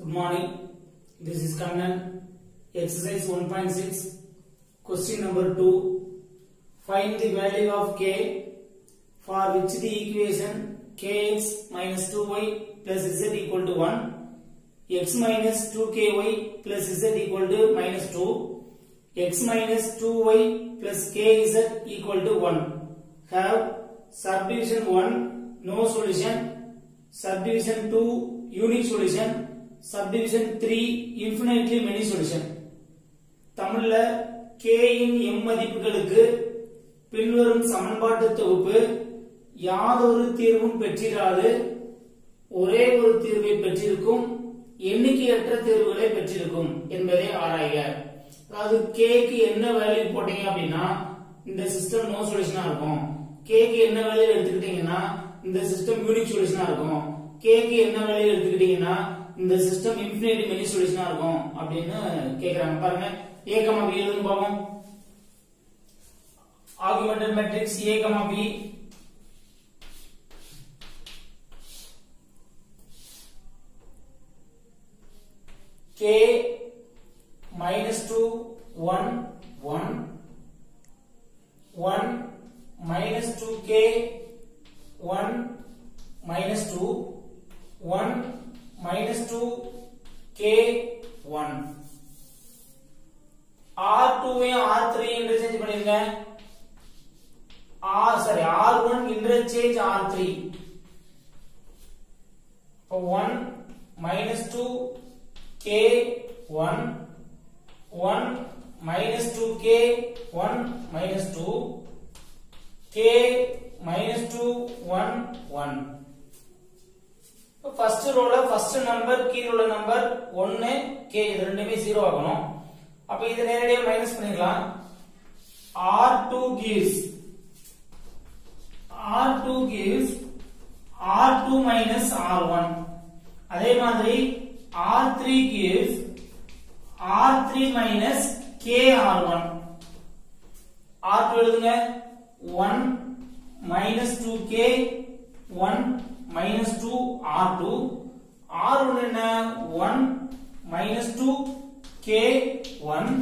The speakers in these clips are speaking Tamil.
Good morning. This is Kannan. Exercise 1.6. Question number 2. Find the value of k for which the equation kx minus 2y plus z equal to 1, x minus 2ky plus z equal to minus 2, x minus 2y plus kz equal to 1. Have subdivision 1 no solution, subdivision 2 unique solution, subdivision 3 infinitely many solution. தமிழ்ல k இன் m மதிப்புகளுக்கு பின்வரும் சமன்பாட்டு தொகுப்பு யாதொரு தீர்வும் பெற்றிராது ஒரே ஒரு தீர்வை பெற்றிருக்கும் எண்ணிக்கையற்ற தீர்வுகளை பெற்றிருக்கும் என்பதை ஆராய்க. அதாவது k க்கு என்ன வேல்யூ போட்டீங்க அப்படின்னா இந்த சிஸ்டம் நோ சொல்யூஷனா இருக்கும். k க்கு என்ன வேல்யூ எடுத்துக்கிட்டீங்கன்னா இந்த சிஸ்டம் யூனிக் சொல்யூஷனா இருக்கும். k க்கு என்ன வேல்யூ எடுத்துக்கிட்டீங்கன்னா இந்த சிஸ்டம் இன்ஃபினிட்டி மெனி சொல்யூஷனா இருக்கும் அப்படின்னு கேக்குறாங்க. பாருங்க a, b எழுதுங்க பாப்போம். Augmented matrix A, B k minus 2 1 1 1 minus 2k 1 minus 2 1 minus 2 k 1 R2 ஐயும் R3 இன்டர்சேஞ்ச் பண்ணிருங்க. R1 interchange R3. So 1 minus 2 k 1 1 minus 2 k 1 minus 2 k minus 2 1 1. So first row la first number கீழ உள்ள நம்பர் 1 k இது ரெண்டுமே 0 ஆகணும். அப்ப இத நேரடியா மைனஸ் பண்ணிடலாம். R2 gives R2 minus R1. அதே மாதிரி R3 gives R3 minus KR1. R2 எழுதுங்க 1 minus 2K 1 minus 2 R2. R1 என்ன 1 minus 2 K 1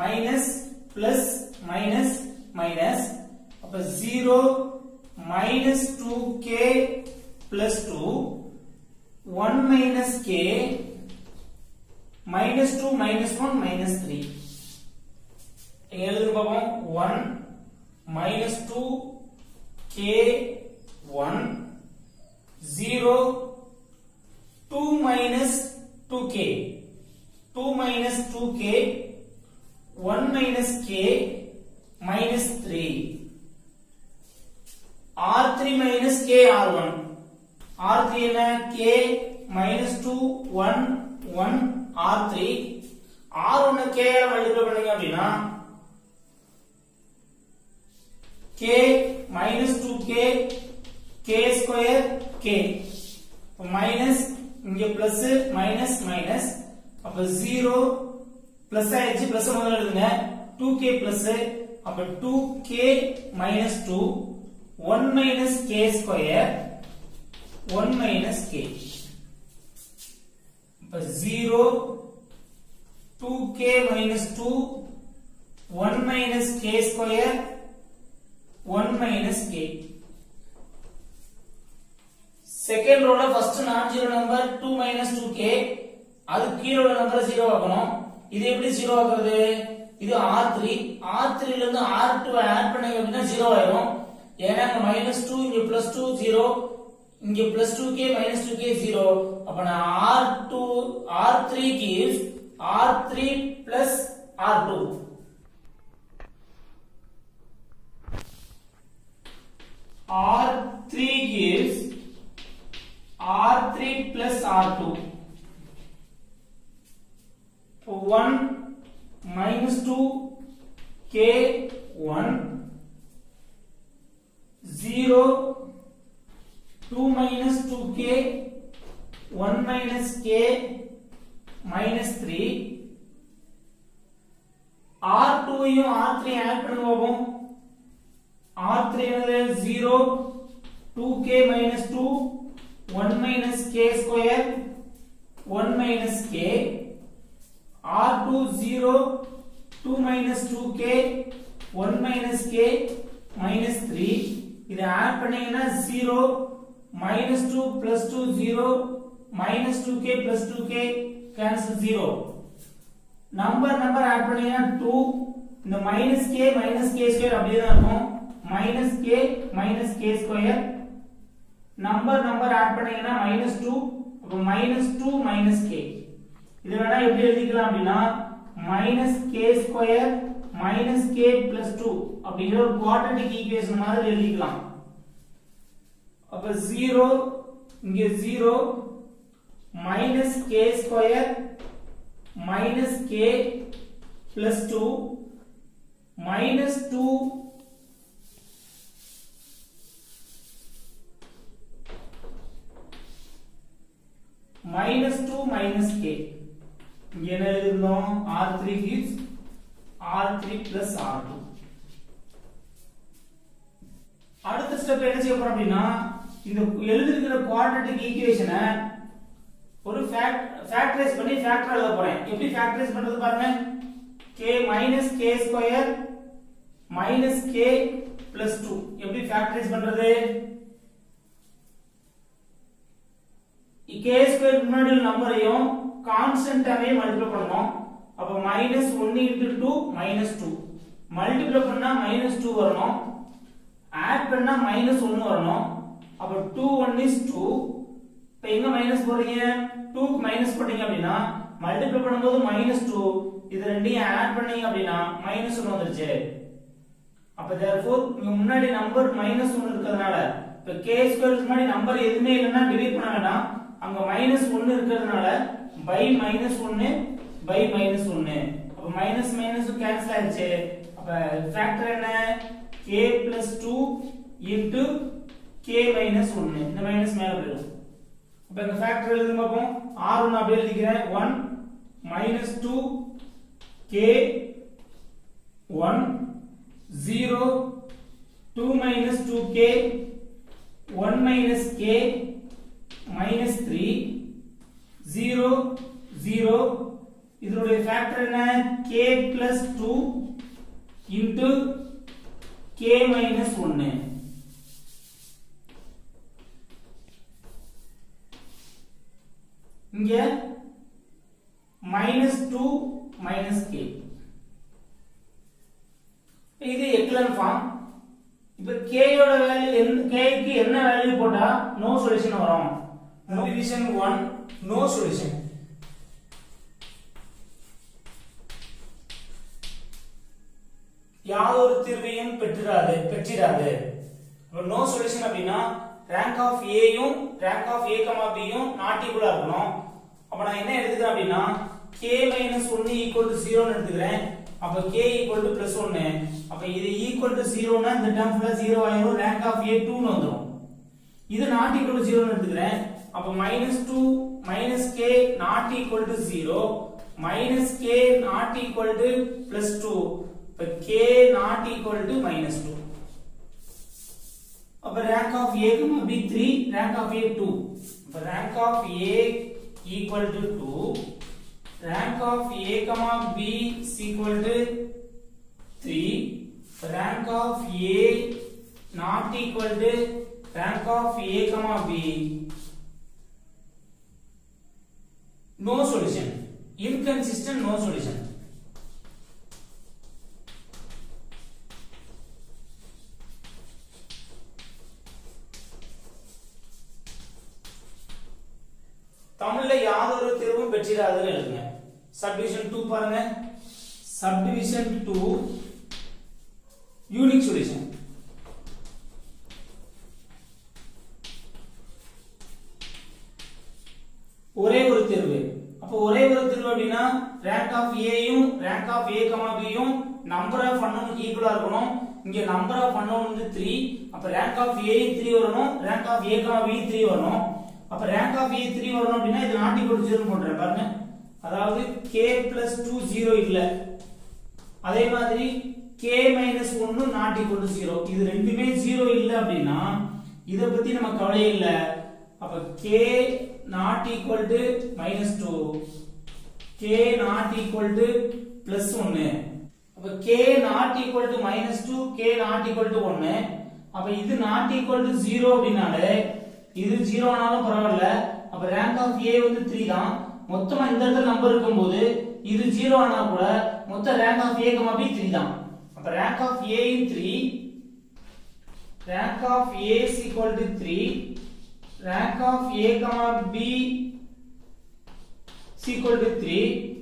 minus plus minus minus அப்ப 0 minus 2k plus 2 1 minus k minus 2 minus 1 minus 3 இங்க எழுதுங்க பாப்போம் 1 minus 2 k 1 0 2 minus 2k 2 minus 2k 1 minus k minus 3 R3 minus k R1. R3 என்ன k minus 2 1 1 R3. R1 k multiply பண்ணீங்க அப்படின்னா k minus 2k k square k minus இங்க பிளஸ் மைனஸ் மைனஸ் அப்ப 0 பிளஸ் ஆயிடுச்சு பிளஸ் முதல்ல எழுதுங்க 2k பிளஸ் அப்ப 2k minus 2 1 minus k square 1 minus k அப்ப 0 2k minus 2 1 minus k square 1 minus k. Second ரோல ஃபர்ஸ்ட் நான் ஜீரோ நம்பர் 2 minus 2k அது கீழ உள்ள நம்பரை 0 ஆக்கணும். இது எப்படி 0 ஆக்குறது? இது R3 ல இருந்து R2 ஆட் பண்ணீங்க அப்படினா 0 ஆயிடும். ஏன்னா -2 இங்க +2 0 இங்க +2k -2k 0 அப்ப நான் R3 gives R3 plus R2 R3 gives R3 plus R2 1 minus 2 k 1 0 2 minus 2k 1 minus k minus 3 R2 ஐயும் R3 ஆட் பண்ணி போவோம். R3 என்னது 0 2k minus 2 1 minus k square 1 minus minus 3. இதை add பண்ணீங்கன்னா 0 minus 2 plus 2 0 minus 2k plus 2k cancel 0. number add பண்ணீங்கன்னா 2. இந்த minus k square அப்படியே தான் இருக்கும். minus k square. number add பண்ணீங்கன்னா minus 2. அப்ப minus 2 minus k. இது வேணா எப்படி எழுதிக்கலாம் அப்படின்னா minus k square minus k plus 2 அப்படிங்கிற ஒரு குவாட்ரேட்டிக் ஈக்குவேஷன் மாதிரி எழுதிக்கலாம். அப்ப 0 இங்க 0 minus k square minus k plus 2 minus 2 minus 2 minus k. இங்க என்ன எழுதிருந்தோம் r3 gives r3 plus r2. அடுத்த ஸ்டெப் என்ன செய்ய போறோம் அப்படினா இந்த எழுதிருக்கிற குவாட்ரேட்டிக் ஈக்குவேஷனை ஒரு ஃபேக்டரைஸ் பண்ணி ஃபேக்டர் எழுத போறேன். எப்படி ஃபேக்டரைஸ் பண்றது பாருங்க. k minus k square minus k plus 2 எப்படி ஃபேக்டரைஸ் பண்றது? k square முன்னாடி நம்பரையும் கான்ஸ்டன்ட்டாவே மல்டிப்ளை பண்ணனும். அப்ப -1 into 2 -2 மல்டிப்ளை பண்ணா -2 வரணும். ஆட் பண்ணா -1 வரணும். அப்ப 2 1 is 2. இப்போ எங்க மைனஸ் போறீங்க? 2 க்கு மைனஸ் போட்டீங்க அப்படினா மல்டிப்ளை பண்ணும்போது -2 இது ரெண்டையும் ஆட் பண்ணீங்க அப்படினா -1 வந்துருச்சு. அப்ப therefore இங்க முன்னாடி நம்பர் -1 இருக்கிறதுனால இப்ப k ஸ்கொயருக்கு முன்னாடி நம்பர் எதுமே இல்லனா டிவைட் பண்ண வேண்டாம். அங்க -1 இருக்கிறதுனால by -1 by -1 அப்ப மைனஸ் மைனஸ் கேன்சல் ஆயிடுச்சு. அப்ப ஃபேக்டர் என்ன? k plus 2 into k minus 1 இந்த மைனஸ் மேல போயிடும். அப்ப இந்த ஃபேக்டர் எழுதி பார்ப்போம். r1 அப்படியே எழுதிக்கிறேன். 1 minus 2 k 1 0 2 minus 2k 1 minus k minus 3 0 0 இதனுடைய ஃபேக்டர் என்ன? k plus 2 into k minus 1. இங்க -2 k. இது எக்லன் ஃபார்ம். இப்ப k யோட வேல்யூ k க்கு என்ன வேல்யூ போட்டா நோ சொல்யூஷன் வரும்? Division 1 no solution. யாதொரு தீர்வையும் பெற்றிராது. அப்ப நோ சொல்யூஷன் அப்படினா rank of a யும் rank of a, b யும் நாட் ஈக்குவலா இருக்கணும். அப்ப நான் என்ன எடுத்துக்கிறேன் அப்படினா k - 1 = 0 ன்னு எடுத்துக்கிறேன். அப்ப k = +1. அப்ப இது = 0 னா இந்த டேர்ம் ஃபுல்லா 0 ஆயிரும். rank of a 2 ன்னு வந்துரும். இது நாட் ஈக்குவல் 0 ன்னு எடுத்துக்கிறேன். அப்ப -2 k not equal to 0 k not equal to +2 இப்ப k not equal to -2. அப்ப rank of a, b 3 rank of a 2. அப்ப rank of a equal to 2 rank of a, b is equal to 3 rank of a not equal to rank of a, b. No solution. Inconsistent, no solution. தமிழ்ல யாதொரு தீர்வும் பெற்றிராதுன்னு எழுதுங்க. சப்டிவிஷன் 2 பாருங்க. Subdivision 2 unique solution. ஒரே ஒரு தீர்வு. அப்ப ஒரே ஒரு தீர்வு அப்படினா rank of a யும் rank of a, b யும் நம்பர் ஆஃப் அன்னோனுக்கு ஈக்குவலா இருக்கணும். இங்க நம்பர் ஆஃப் அன்னோன் வந்து 3. அப்ப rank of a 3 வரணும், rank of a, b 3 வரணும். அப்ப rank of a 3 வரணும் அப்படினா இது நாட் ஈக்குவல் டு 0 போடுறேன் பாருங்க. அதாவது k plus 2 0 இல்ல. அதே மாதிரி k minus 1 not equal to 0. இது ரெண்டுமே 0 இல்ல அப்படினா இத பத்தி நம்ம கவலை இல்ல. அப்ப k not equal to -2 k not equal to +1. அப்ப k not equal to -2 k not equal to 1 அப்ப இது not equal to 0 அப்படினாலே இது 0 ஆனாலும் பரவாயில்ல அப்ப rank of a வந்து 3 தான் மொத்தமா இந்த இடத்துல நம்பர் இருக்கும்போது இது 0 ஆனா கூட மொத்த rank of a, b 3 தான் அப்ப rank of a in 3 rank of a is equal to 3 rank of a, b is equal to 3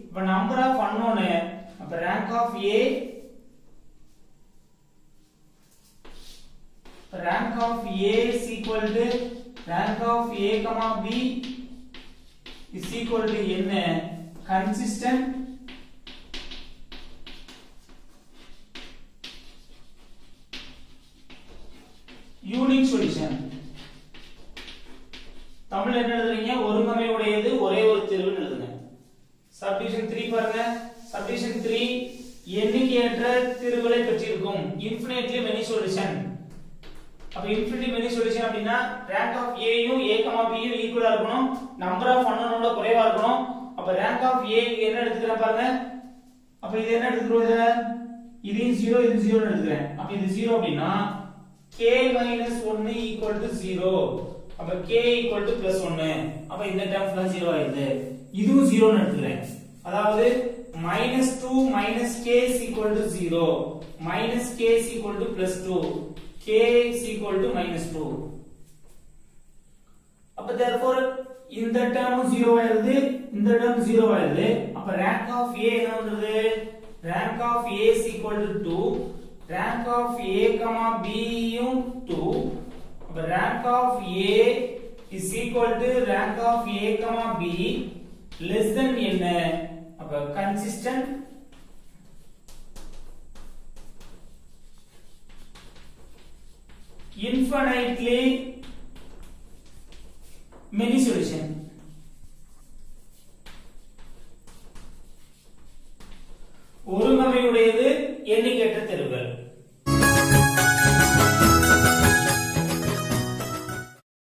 இப்ப number of unknown அப்ப rank of a is equal to rank of a, b is equal to என்ன consistent unique solution தமிழ்ல என்ன எழுதுறீங்க ஒருங்கமை உடையது ஒரே ஒரு தீர்வுன்னு எழுதுங்க subdivision 3 பாருங்க subdivision 3 எண்ணிக்கையற்ற தீர்வுகளை பெற்றிருக்கும் infinitely many solution அப்ப infinitely many solution அப்படினா rank of a யும் a, b யும் ஈக்குவலா இருக்கணும் number of unknown ஓட குறைவா இருக்கணும் அப்ப rank of a என்ன எடுத்துக்கறேன் பாருங்க அப்ப இது என்ன எடுத்துக்கறோம் இது 0 இது 0 ன்னு எடுத்துக்கறேன் அப்ப இது 0 அப்படினா k - 1 = 0 அப்ப k = +1 அப்ப இந்த டேர்ம் ஃபுல்லா 0 ஆயிடுது இதுவும் 0 ன்னு எடுத்துக்கறேன் அதாவது -2 - k = 0 - k = +2 k is equal to -2 அப்ப therefore இந்த டேர்ம் 0 ஆயிருது இந்த டேர்ம் 0 ஆயிருது அப்ப rank of a என்ன வந்தது rank of a is equal to 2 rank of a, b யும் 2 அப்ப rank of a is equal to rank of a, b less than என்ன அப்ப consistent infinitely many solution